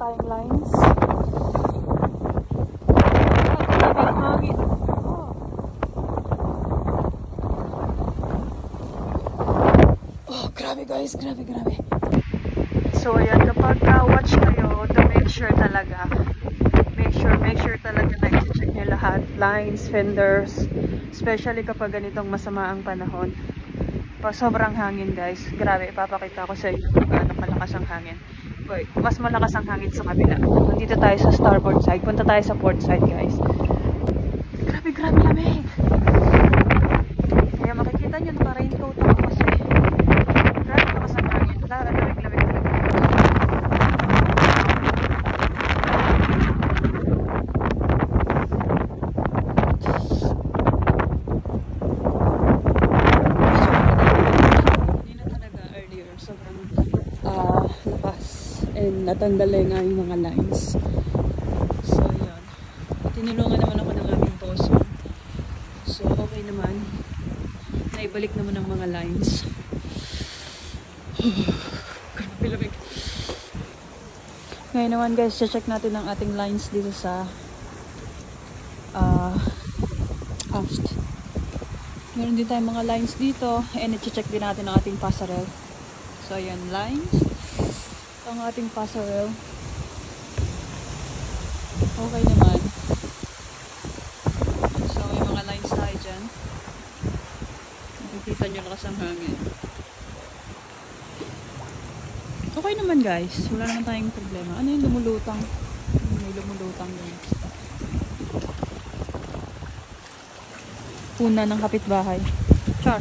tayong lines. Grabe ang hangin. Oh, grabe guys, grabe. So ayan, kapag watch kayo, to make sure talaga na i-check nyo lahat, lines, fenders, especially kapag ganitong masama ang panahon. Pag sobrang hangin guys, grabe, ipapakita ko sa inyo kung gaano kalakas ang hangin. Wait, mas malakas ang hangin sa kabila. Nandito tayo sa starboard side, punta tayo sa port side guys. Grabe lamig. Kaya makikita nyo, naka-raincoat ako kasi grabe lakas ang hangin. Lamig. Natanggal na yung aming mga lines. So, yun. Tinulungan naman ako ng aming boss. So, okay naman. Naibalik naman ang mga lines. Grabe lamig. Ngayon naman guys, check natin ang ating lines dito sa aft. Meron din tayong mga lines dito. And i-check din natin ang ating passerelle. So, ayan, lines. Ang ating passerelle. Okay naman. So, may mga lines tayo dyan. Nakikita nyo lakas ang hangin. Okay naman guys. Wala naman tayong problema. Ano yung lumulutang? May lumulutang din. Puna ng kapitbahay. Char.